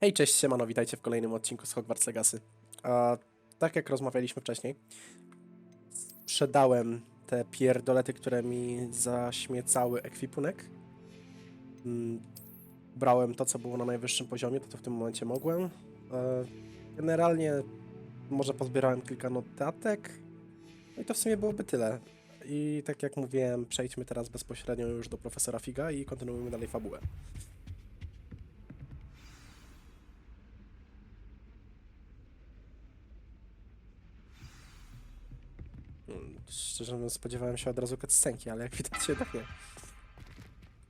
Hej, cześć, siemano, witajcie w kolejnym odcinku z Hogwarts Legacy. A tak jak rozmawialiśmy wcześniej, sprzedałem te pierdolety, które mi zaśmiecały ekwipunek. Brałem to, co było na najwyższym poziomie, to co w tym momencie mogłem. Generalnie może pozbierałem kilka notatek, no i to w sumie byłoby tyle. I tak jak mówiłem, przejdźmy teraz bezpośrednio już do profesora Figa i kontynuujmy dalej fabułę. Szczerze mówiąc, spodziewałem się od razu cutscenki, ale jak widać jednak nie.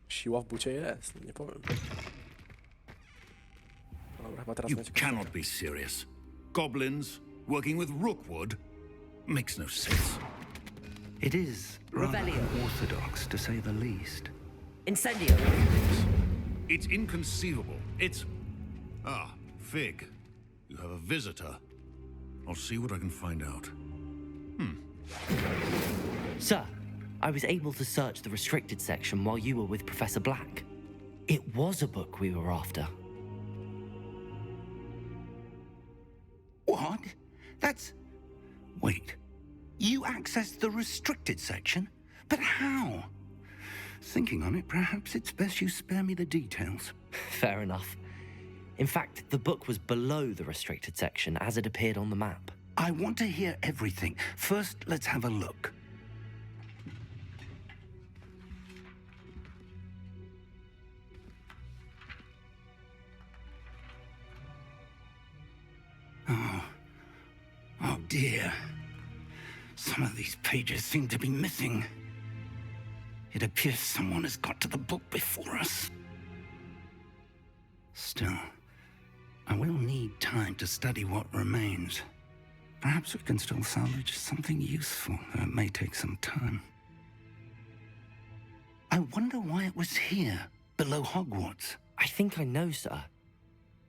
Siła w bucie jest, nie powiem. Dobra, chyba teraz You będzie cannot be serious. Goblins working with Rookwood makes no sense. It is rather Rebellion. unorthodox, to say the least. Incendio. It's inconceivable. It's... Ah, Fig. You have a visitor. I'll see what I can find out. Sir, I was able to search the restricted section while you were with Professor Black. It was a book we were after. What? That's... Wait. You accessed the restricted section? But how? Thinking on it, perhaps it's best you spare me the details. Fair enough. In fact, the book was below the restricted section as it appeared on the map. I want to hear everything. First, let's have a look. Oh dear. Some of these pages seem to be missing. It appears someone has got to the book before us. Still, I will need time to study what remains. Perhaps we can still salvage something useful, though it may take some time. I wonder why it was here, below Hogwarts. I think I know, sir.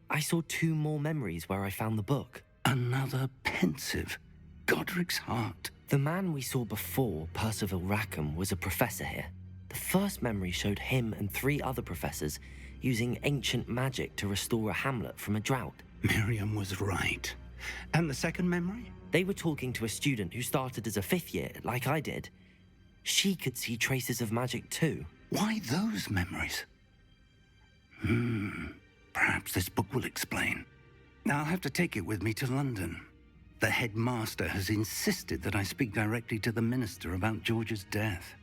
I saw 2 more memories where I found the book. Another pensive, Godric's heart. The man we saw before, Percival Rackham, was a professor here. The first memory showed him and 3 other professors using ancient magic to restore a hamlet from a drought. Miriam was right. And the second memory? They were talking to a student who started as a 5th year, like I did. She could see traces of magic too. Why those memories? Perhaps this book will explain. I'll have to take it with me to London. The headmaster has insisted that I speak directly to the minister about George's death.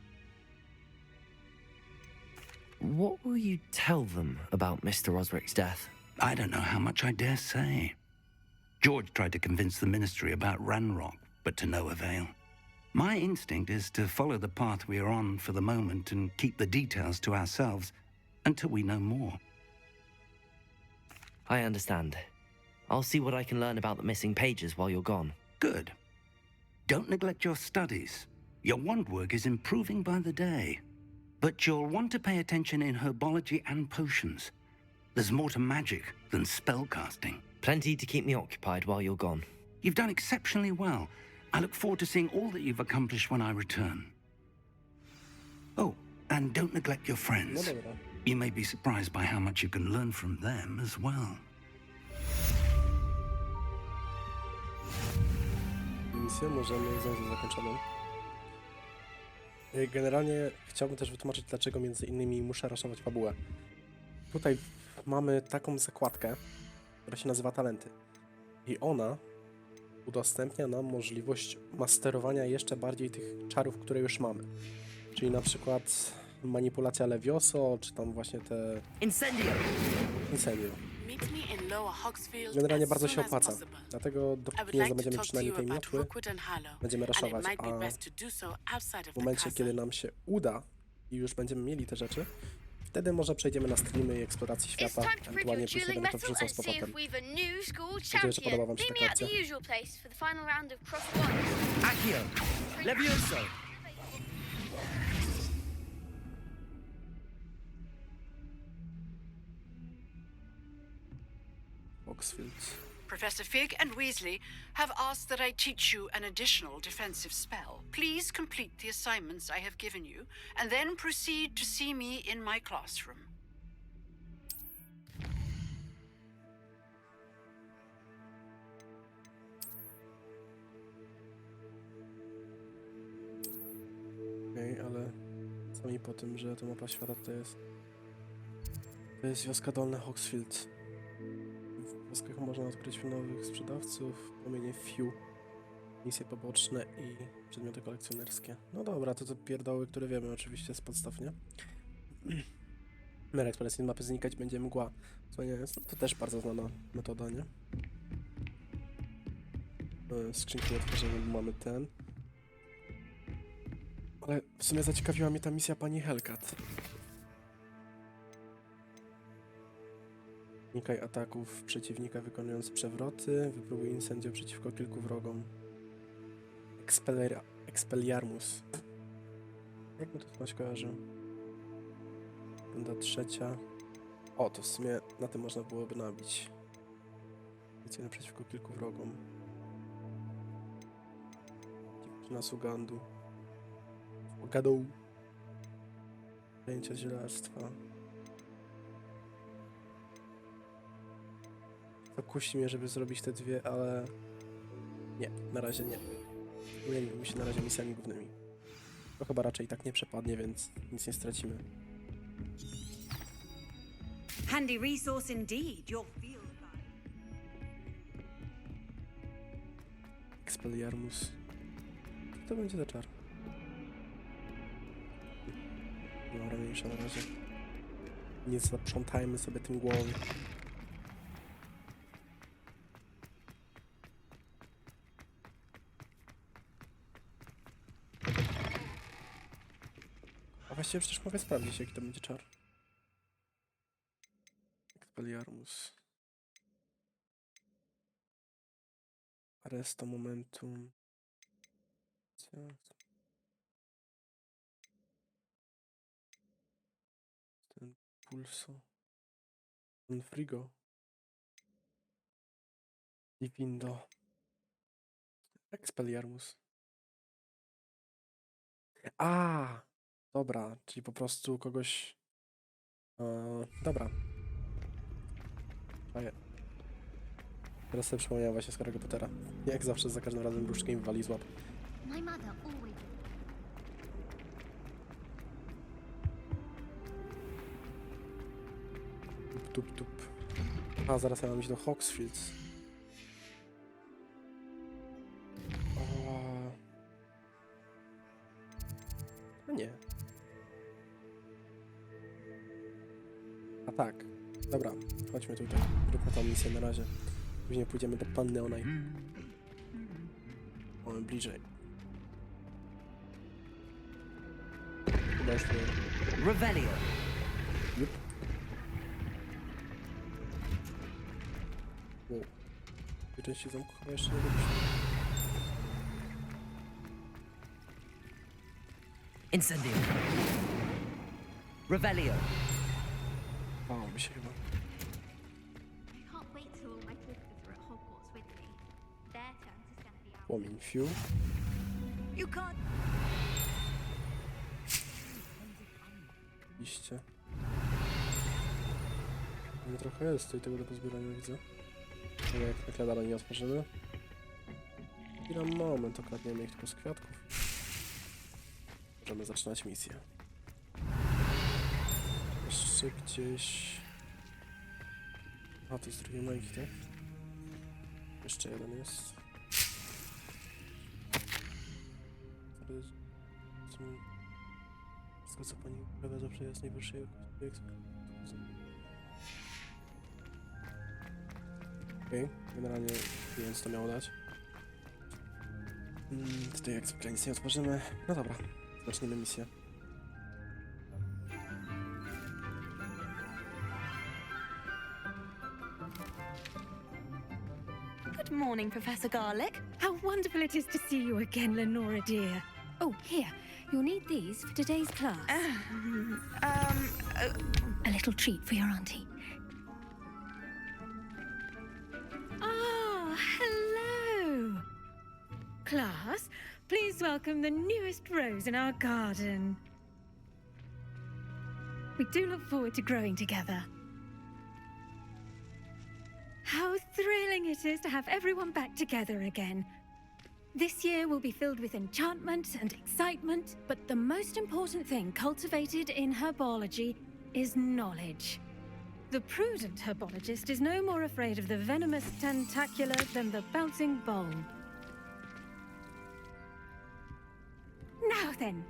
What will you tell them about Mr. Osric's death? I don't know how much I dare say. George tried to convince the ministry about Ranrock, but to no avail. My instinct is to follow the path we are on for the moment and keep the details to ourselves until we know more. I understand. I'll see what I can learn about the missing pages while you're gone. Good. Don't neglect your studies. Your wand work is improving by the day. But you'll want to pay attention in herbology and potions. There's more to magic than spellcasting. Plenty to keep me occupied while you're gone. You've done exceptionally well. I look forward to seeing all that you've accomplished when I return. Oh, and don't neglect your No friends. dobra. You may be surprised by how much you can learn from them as well. Misję możemy uznać za zakończoną. Generalnie chciałbym też wytłumaczyć, dlaczego między innymi muszę raszować fabułę. Tutaj mamy taką zakładkę, która się nazywa talenty. I ona udostępnia nam możliwość masterowania jeszcze bardziej tych czarów, które już mamy. Czyli na przykład manipulacja Levioso, czy tam właśnie te Incendio! Incendio. Generalnie bardzo się opłaca, dlatego dopóki nie zdobędziemy przynajmniej tej miotły, będziemy raszować, a w momencie, kiedy nam się uda i już będziemy mieli te rzeczy, wtedy może przejdziemy na streamy i eksplorację świata, ewentualnie później będę to wrzucał z powrotem. Nadzieję, że podoba wam się taka akcja. Accio! Levioso! Oxfield. Professor Fig and Weasley have asked that I teach you an additional defensive spell. Please complete the assignments I have given you, and then proceed to see me in my classroom. Sami po tym, że to mapa świata to jest wioska Dolne Hogsfield. W wioskach można odkryć nowych sprzedawców, płomienie fiu, misje poboczne i przedmioty kolekcjonerskie. No dobra, to pierdoły, które wiemy oczywiście z podstaw, nie? Merek, z mapy znikać będzie mgła. To też bardzo znana metoda, nie? Skrzynki otworzone, bo mamy ten. Ale w sumie zaciekawiła mnie ta misja pani Hellcat. Unikaj ataków przeciwnika wykonując przewroty. Wypróbuj incendio przeciwko kilku wrogom. Expelliarmus. Jak mi to się kojarzy? Runda trzecia. O, to w sumie na tym można byłoby nabić. Wyceny przeciwko kilku wrogom. Nas Ugandu. Ugadą. Zajęcia zielarstwa. To kusi mnie, żeby zrobić te dwie, ale... Nie, na razie nie. Zajmijmy się na razie misjami głównymi. To chyba raczej tak nie przepadnie, więc nic nie stracimy. Handy resource indeed, your field guide. Expelliarmus. Co to będzie za czar? Dobra, mniejsza na razie. Nie zaprzątajmy sobie tym głowy. A właściwie przecież mogę sprawdzić, jaki to będzie czar. Expelliarmus. Arresto momentum. Ten pulso. Ten frigo. Divindo. Expelliarmus. A, dobra, czyli po prostu kogoś... dobra. Teraz sobie przypomniałem właśnie z Harrego Pottera. Jak zawsze, za każdym razem różdżkę im wali z łap. My mother always. Tup, tup, tup. A, zaraz ja mam iść do Hogsfield. No nie. A tak. Dobra, chodźmy tutaj. Róbmy tą misję na razie. Później pójdziemy do Panny Onaj. Mamy bliżej. Chyba już nie. Revelio. Jup. Wow. Tej części zamku chyba jeszcze nie robiliśmy. Incendio. Revelio. Bało mi się chyba. I can't wait till all my talkers are at Hogwarts with me. Their turn to spend the hour. Płomień fiu. You can't. Liście. No trochę jest tutaj tego do pozbierania, widzę. Ale jak tak dalej nie otworzymy. I na moment okradniemy ich tylko z kwiatków. Możemy zaczynać misję. Jeszcze gdzieś... A, to jest drugi Nike, tak? Jeszcze jeden jest. Wszystko co pani uprawia zawsze jest najwyższej jakości. Okej, generalnie więc to miało dać. Tutaj jak zwykle nic nie otworzymy. No dobra, zaczniemy misję. Good morning, Professor Garlick. How wonderful it is to see you again, Lenora dear. Oh, here. You'll need these for today's class. A little treat for your auntie. Ah, hello. Class, please welcome the newest rose in our garden. We do look forward to growing together. How thrilling it is to have everyone back together again. This year will be filled with enchantment and excitement, but the most important thing cultivated in herbology is knowledge. The prudent herbologist is no more afraid of the venomous tentacular than the bouncing bulb. Now then,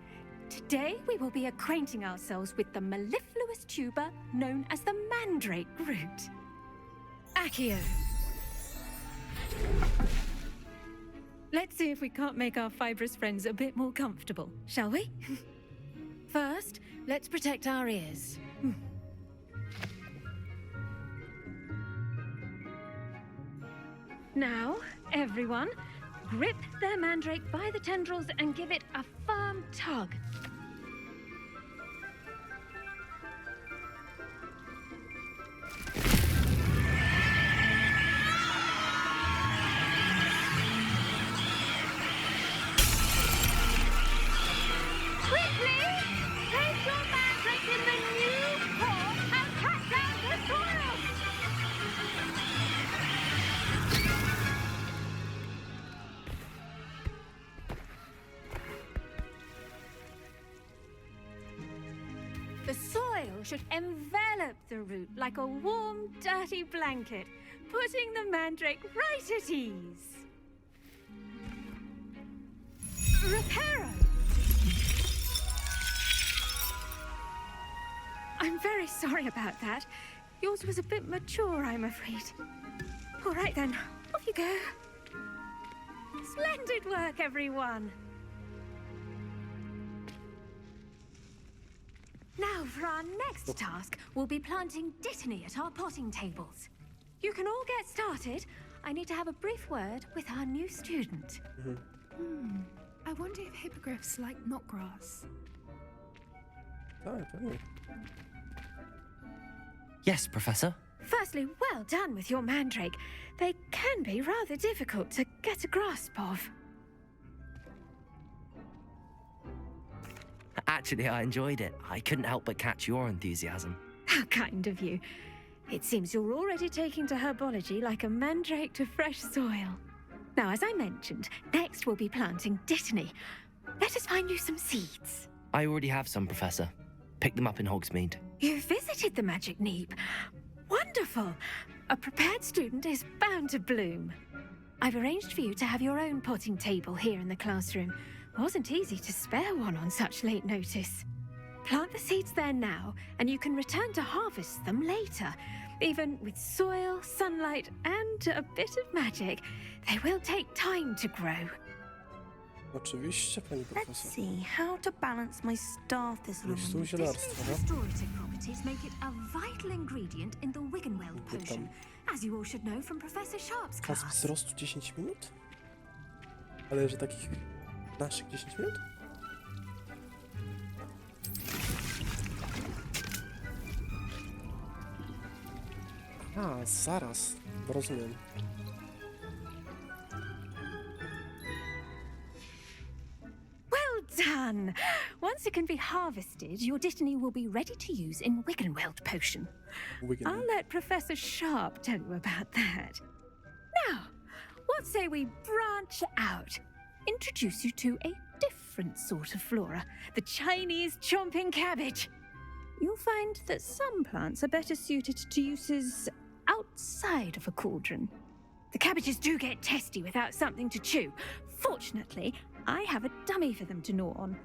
today we will be acquainting ourselves with the mellifluous tuber known as the mandrake root. Accio. Let's see if we can't make our fibrous friends a bit more comfortable, shall we? First, let's protect our ears. Now, everyone, grip their mandrake by the tendrils and give it a firm tug. Quickly! Place your mandrake in the new pot and cut down the soil! The soil should envelop the root like a warm, dirty blanket, putting the mandrake right at ease. Reparo! I'm very sorry about that. Yours was a bit mature, I'm afraid. All right then, off you go. Splendid work, everyone. Now, for our next task, we'll be planting dittany at our potting tables. You can all get started. I need to have a brief word with our new student. I wonder if hippogriffs like knotgrass. Tak, pewnie. Yes, Professor. Firstly, well done with your mandrake. They can be rather difficult to get a grasp of. Actually, I enjoyed it. I couldn't help but catch your enthusiasm. How kind of you. It seems you're already taking to herbology like a mandrake to fresh soil. Now, as I mentioned, next we'll be planting dittany. Let us find you some seeds. I already have some, Professor. Picked them up in Hogsmeade. You visited the Magic Neep. Wonderful. A prepared student is bound to bloom. I've arranged for you to have your own potting table here in the classroom. Wasn't easy to spare one on such late notice. Plant the seeds there now, and you can return to harvest them later. Even with soil, sunlight, and a bit of magic, they will take time to grow. Oczywiście, pani Let's profesor. see how to balance my star thistle. Stół zielarstwa, no? Restorative properties make it a vital ingredient in the Wiggenweld potion, as you all should know from Professor Sharp's Czas class. wzrostu 10 minut? Ale że takich naszych 10 minut? A, zaraz. Rozumiem. Well done! Once it can be harvested, your dittany will be ready to use in Wiggenweld potion. I'll let Professor Sharp tell you about that. Now, what say we branch out? Introduce you to a different sort of flora, the Chinese chomping cabbage. You'll find that some plants are better suited to uses outside of a cauldron. The cabbages do get testy without something to chew. Fortunately, I have a dummy for them to gnaw on.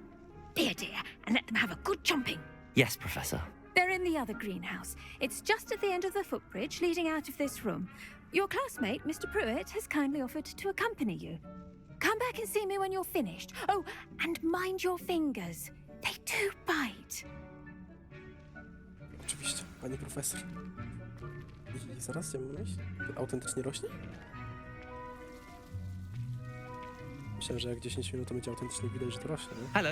Be a dear and let them have a good chomping. Yes, Professor. They're in the other greenhouse. It's just at the end of the footbridge leading out of this room. Your classmate, Mr. Pruitt, has kindly offered to accompany you. Come back and see me when you're finished. Oh, and mind your fingers. They do bite. Oczywiście, pani profesor. I zaraz, ja mam myśl? To autentycznie rośnie? Myślałem, że jak 10 minut to będzie autentycznie widać, że to rośnie, nie? Hello.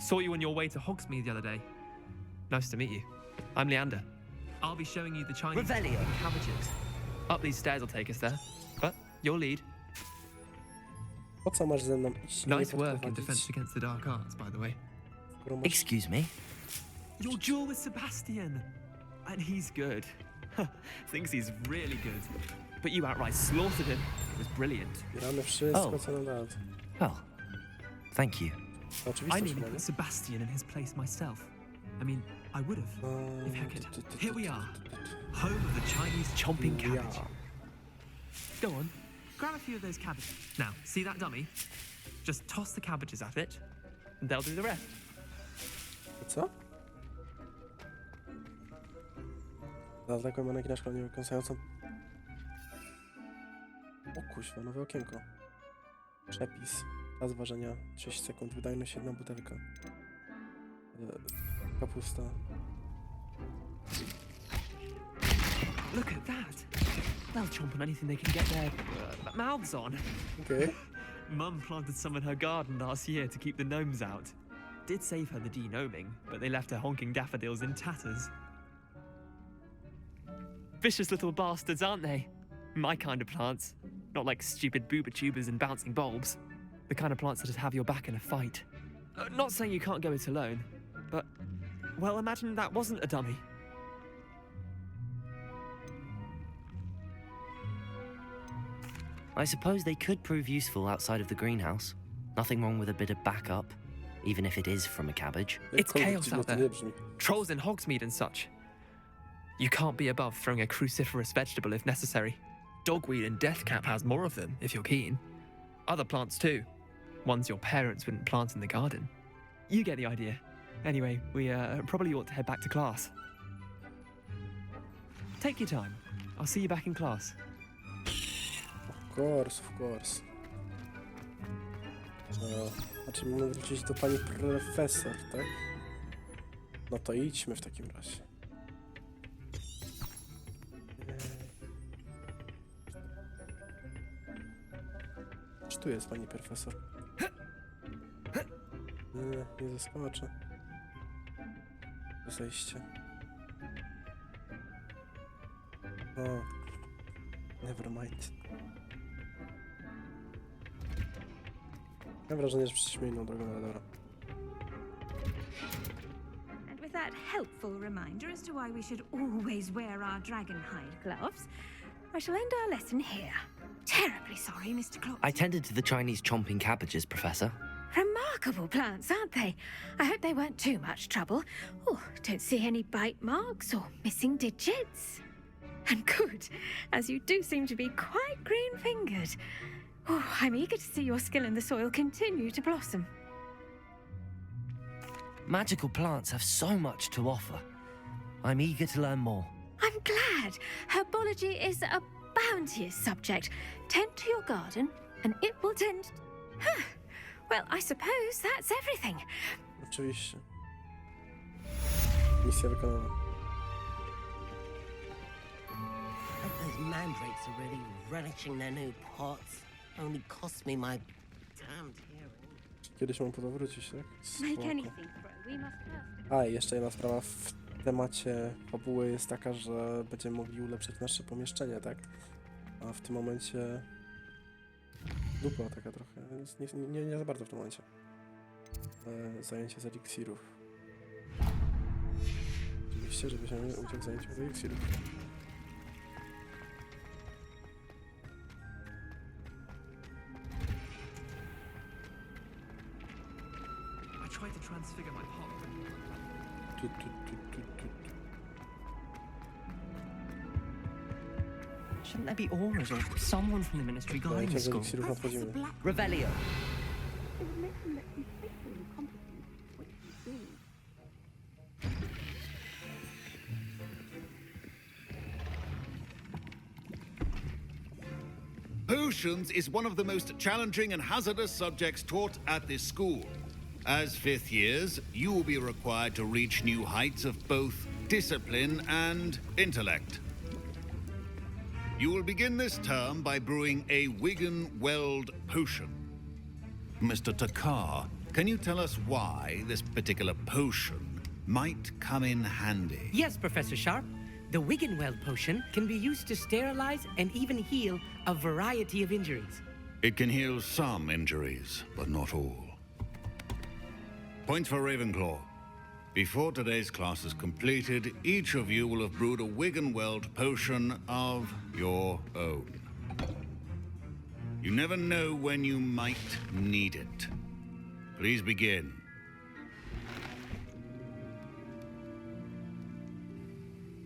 Saw you on your way to Hogsmeade the other day. Nice to meet you. I'm Leander. I'll be showing you the Chinese Revelio. cabbages. Up these stairs will take us there. But you'll lead. Po co masz ze mną iść? Nie Nice work in podprowadzić? defense against the dark arts, by the way. Skoro masz- Excuse me? Your duel with Sebastian. And he's good. Thinks he's really good. But you outright slaughtered him. It was brilliant. Gramy wszystko, co nam dał. Well, thank you. Oczywiście, I nearly że nie. put Sebastian in his place myself. I mean, I would have, if heck it. Here we are, home of the Chinese chomping cabbage. Go on, grab a few of those cabbages. Now, see that dummy? Just toss the cabbages at it, and they'll do the rest. Co? Zaatakuj maneki na szkolenie wykończającą. O kuźwa, nowe okienko. Przepis. Czas ważenia 30 sekund. Wydajność 1 butelka. Kapusta. Look at that. They'll chomp on anything they can get their mouths on. Okay. Mum planted some in her garden last year to keep the gnomes out. Did save her the de-gnoming, but they left her honking daffodils in tatters. Vicious little bastards, aren't they? My kind of plants. Not like stupid booba tubers and bouncing bulbs. The kind of plants that just have your back in a fight. Not saying you can't go it alone, but, well, imagine that wasn't a dummy. I suppose they could prove useful outside of the greenhouse. Nothing wrong with a bit of backup, even if it is from a cabbage. It's chaos out there. Trolls in Hogsmeade and such. You can't be above throwing a cruciferous vegetable if necessary. Dogweed and deathcap has more of them, if you're keen. Other plants too. Ones your parents wouldn't plant in the garden. You get the idea. Anyway, we probably ought to head back to class. Take your time. I'll see you back in class. Of course. Znaczy mamy wrócić do pani profesor, tak? No to idźmy w takim razie. Czy tu jest pani profesor? Nie zaskoczę. Zejście. O. Never mind. Mam wrażenie, że przeszliśmy inną drogą, ale dobra. And with that helpful reminder as to why we should always wear our dragon hide gloves, I shall end our lesson here. Terribly sorry, Mr. Claus. I tended to the Chinese chomping cabbages, Professor. Remarkable plants, aren't they? I hope they weren't too much trouble. Oh, don't see any bite marks or missing digits. And good, as you do seem to be quite green-fingered. Oh, I'm eager to see your skill in the soil continue to blossom. Magical plants have so much to offer. I'm eager to learn more. I'm glad. Herbology is a bounteous subject. Tend to your garden, and it will tend... Huh. Well, I suppose that's everything. Oczywiście. Misja wykonana. Those mandrakes are really relishing their new pots. Only cost me my damned hearing. Kiedyś mam powrócić, tak? Make Spoko. anything grow. We must first... A, i jeszcze jedna sprawa w temacie fabuły jest taka, że będziemy mogli ulepszyć nasze pomieszczenie, tak? A w tym momencie... Dupa taka trochę, więc nie za bardzo w tym momencie. Zajęcie z eliksirów. Oczywiście, że weźmiemy udział w zajęciu z eliksirów. I tried to transfigure my pot. Shouldn't there be auras or someone from the ministry guiding Zajęcia the z school? eliksirów nadchodzimy. Revelio. Potions is one of the most challenging and hazardous subjects taught at this school. As fifth years, you will be required to reach new heights of both discipline and intellect. You will begin this term by brewing a Wigan-Weld potion. Mr. Takar, can you tell us why this particular potion might come in handy? Yes, Professor Sharp. The Wiggenweld potion can be used to sterilize and even heal a variety of injuries. It can heal some injuries, but not all. Point for Ravenclaw. Before today's class is completed, each of you will have brewed a Wiggenweld potion of your own. You never know when you might need it. Please begin.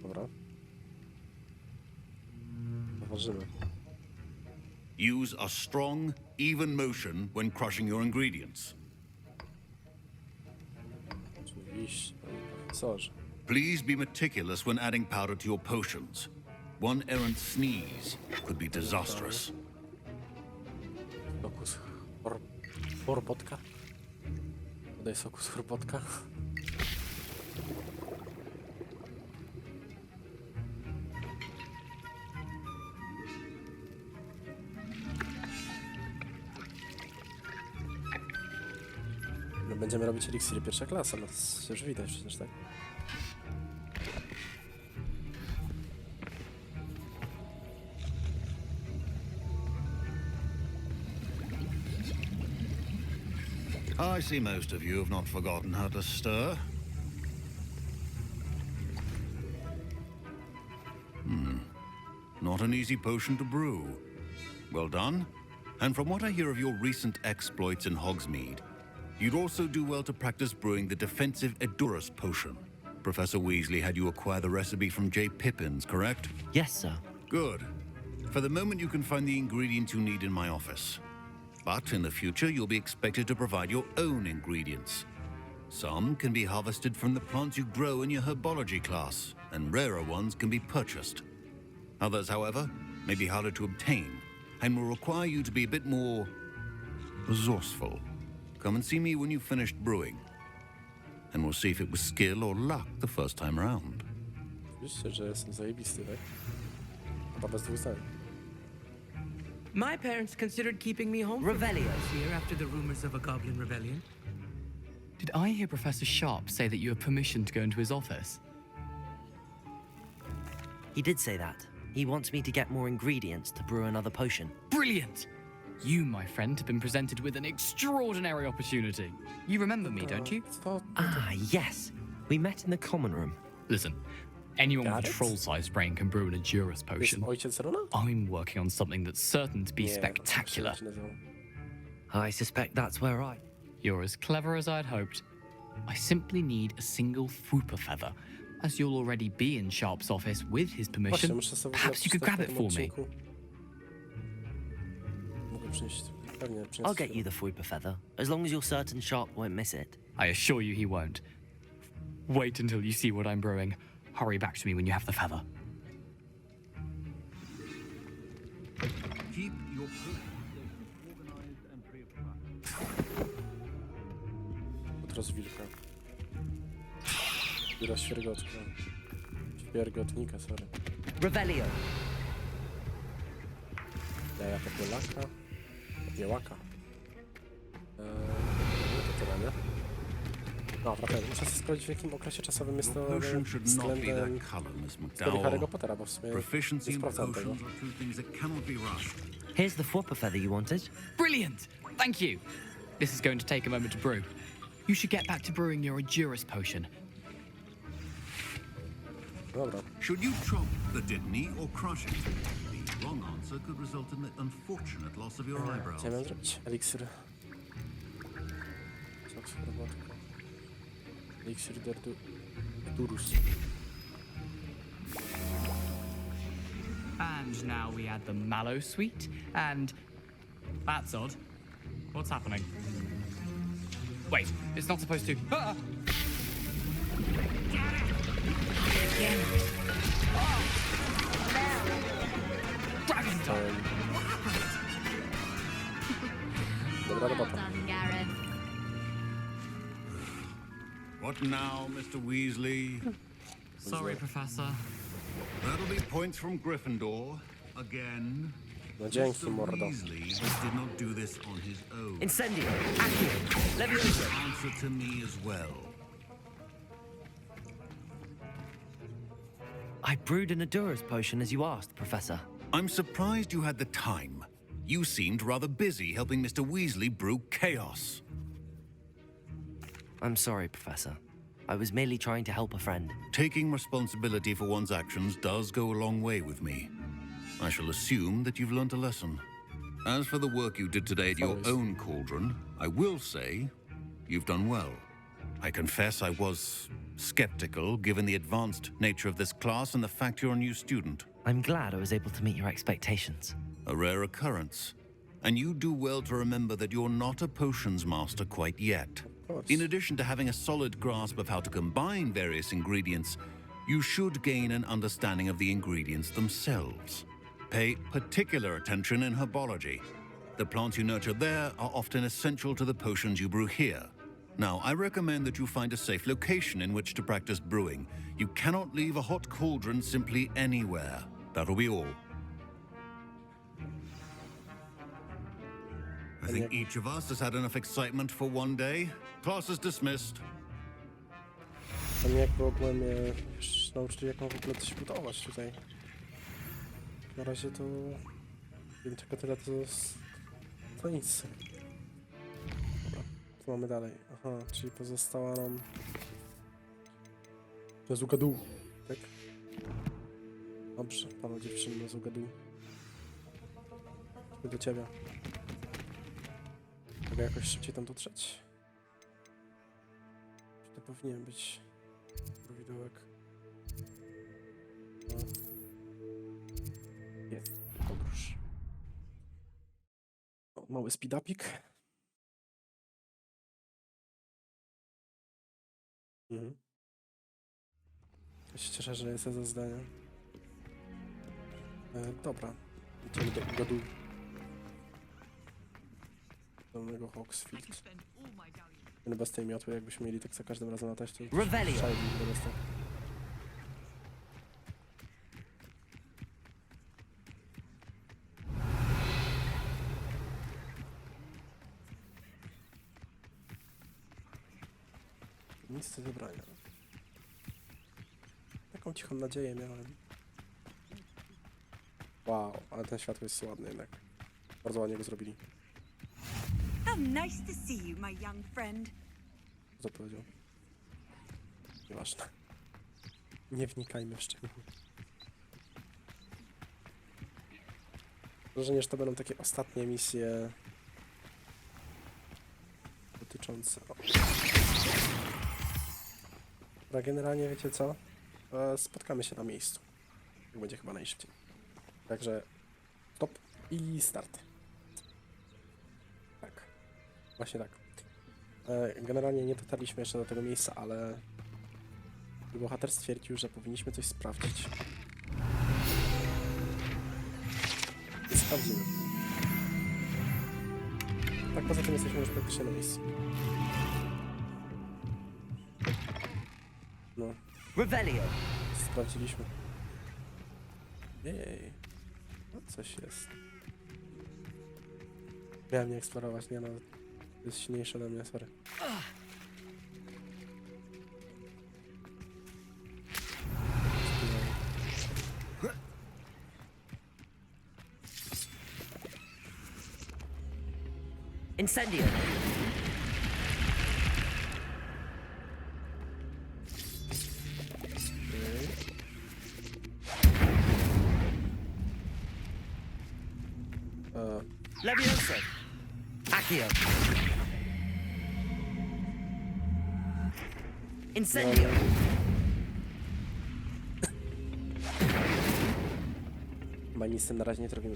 Dobra. Zobaczymy. Use a strong, even motion when crushing your ingredients. Oczywiście, panie profesorze. Please be meticulous when adding powder to your potions. One errant sneeze could be disastrous. Soku z chorbotka. Dodaj soku z chorbotka. No będziemy robić eliksiry pierwsza klasa, no to już widać przecież, tak? I see most of you have not forgotten how to stir. Not an easy potion to brew. Well done. And from what I hear of your recent exploits in Hogsmeade, you'd also do well to practice brewing the defensive Edurus potion. Professor Weasley had you acquire the recipe from J. Pippin's, correct? Yes, sir. Good. For the moment, you can find the ingredients you need in my office. But in the future, you'll be expected to provide your own ingredients. Some can be harvested from the plants you grow in your herbology class, and rarer ones can be purchased. Others, however, may be harder to obtain, and will require you to be a bit more resourceful. Come and see me when you've finished brewing, and we'll see if it was skill or luck the first time around. Oczywiście, że jestem zajebisty, tak? Chyba bez dwóch zdań. My parents considered keeping me home Revelio. this year after the rumors of a goblin rebellion. Did I hear Professor Sharp say that you have permission to go into his office? He did say that. He wants me to get more ingredients to brew another potion. Brilliant! You, my friend, have been presented with an extraordinary opportunity. You remember me, don't you? Ah, yes. We met in the common room. Listen, anyone Got with a it? troll-sized brain can brew an Edurus potion. Ojciec Rona? I'm working on something that's certain to be spectacular. Jak się nazywał? I suspect that's where I... You're as clever as I'd hoped. I simply need a single Fwooper feather. As you'll already be in Sharp's office with his Właśnie, permission, muszę sobie perhaps you could grab it for me. Mogę przynieść, pewnie przyniosę. I'll get you the Fwooper feather, as long as you're certain Sharp won't miss it. I assure you he won't. Wait until you see what I'm brewing. Hurry back to me when you have the feather. Keep your organized and Podróż wilka. Biura świergotka. Świergotnika, sorry. Revelio. Jaja popielaka. Popiełaka. No to tyle, nie? No, wracamy. Muszę sobie sprawdzić, w jakim okresie czasowym jest to potion should not be względem that color, Miss historii Harrego McDowell. Pottera, bo w sumie Proficiency nie in sprawdzam tego. potions are two things that cannot be rushed. Here's the Fwooper feather you wanted. Brilliant! Thank you! This is going to take a moment to brew. You should get back to brewing your Edurus potion. Dobra. Should you chop the Dittany or crush it? The wrong answer could result in the unfortunate loss of your eyebrows. Co ja miałem zrobić? Eliksir. Sok z herbatka. Eliksir Durus. And now we add the mallow sweet, and... That's odd. What's happening? Wait, it's not supposed to... Ah! Dragon time! Dobra robota. Done, Gareth. What now, Mr. Weasley? Sorry, Professor. That'll be points from Gryffindor. Again. No dzięki, Mr. mordo. Weasley did not do this on his own. Incendio. Accio. Levioso. Answer to me as well. I brewed an Edurus potion as you asked, Professor. I'm surprised you had the time. You seemed rather busy helping Mr. Weasley brew chaos. I'm sorry, Professor. I was merely trying to help a friend. Taking responsibility for one's actions does go a long way with me. I shall assume that you've learnt a lesson. As for the work you did today at your own cauldron, I will say you've done well. I confess I was skeptical given the advanced nature of this class and the fact you're a new student. I'm glad I was able to meet your expectations. A rare occurrence. And you do well to remember that you're not a potions master quite yet. In addition to having a solid grasp of how to combine various ingredients, you should gain an understanding of the ingredients themselves. Pay particular attention in herbology. The plants you nurture there are often essential to the potions you brew here. Now, I recommend that you find a safe location in which to practice brewing. You cannot leave a hot cauldron simply anywhere. That'll be all. I think each of us has had enough excitement for one day. Class is dismissed. Oni jak w ogóle mnie już nauczyli, jak mam w ogóle coś budować tutaj. Na razie to wiem tylko tyle, to nic. Dobra, co mamy dalej? Aha, czyli pozostała nam Zugadu, tak? Dobrze, pana dziewczyny Zugadu. Idźmy do ciebie. Mogę jakoś szybciej tam dotrzeć? Czy to powinien być widołek? No. Jest, podróż. O, mały speedupik. Ja się cieszę, że jest za zdanie. Dobra, idziemy do Gadu. Dolnego Hogsfield. Bez tej miotły, jakbyśmy mieli tak za każdym razem latać, to szaleliby bez tak. Nic nie zabrania. Taką cichą nadzieję miałem. Wow, ale ten światło jest ładny jednak. Bardzo ładnie go zrobili. How nice to see you, my young friend. Co powiedział? Nieważne. Nie wnikajmy w szczegóły. Wrażenie, że to będą takie ostatnie misje dotyczące... No generalnie wiecie co? Spotkamy się na miejscu. Tak będzie chyba najszybciej. Także stop i start. Tak. Właśnie tak. Generalnie nie dotarliśmy jeszcze do tego miejsca, ale bohater stwierdził, że powinniśmy coś sprawdzić. I sprawdzimy. Tak, poza tym jesteśmy już praktycznie na miejscu. No. Revelio. Sprawdziliśmy. Jej. No coś jest. Miałem nie eksplorować, nie no. To jest silniejsze ode mnie, sorry. Incendio. Leviosa. Accio. Incendio. Chyba nic z tym na razie nie zrobimy.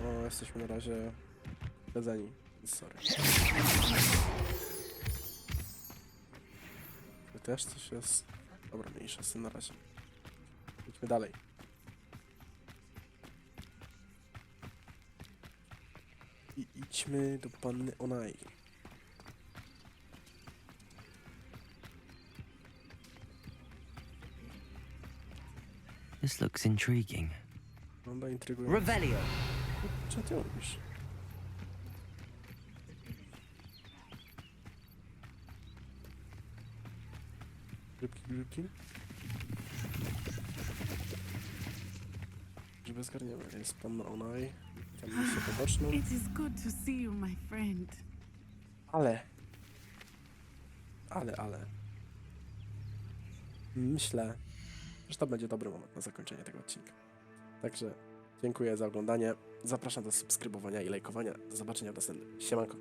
No, jesteśmy na razie zgadzani. Sorry. Tu też coś jest. Dobra, mniejsza z tym na razie. Idźmy dalej. I idźmy do panny Onai. This looks intriguing. Wygląda intrygująco. Revelio. Co ty robisz? Grypki. Żeby zgarniemy. Jest pan Onaj. Tam misję poboczną. It is good to see you, my friend. Ale. Myślę, że to będzie dobry moment na zakończenie tego odcinka. Także dziękuję za oglądanie. Zapraszam do subskrybowania i lajkowania. Do zobaczenia w następnym. Siemanko.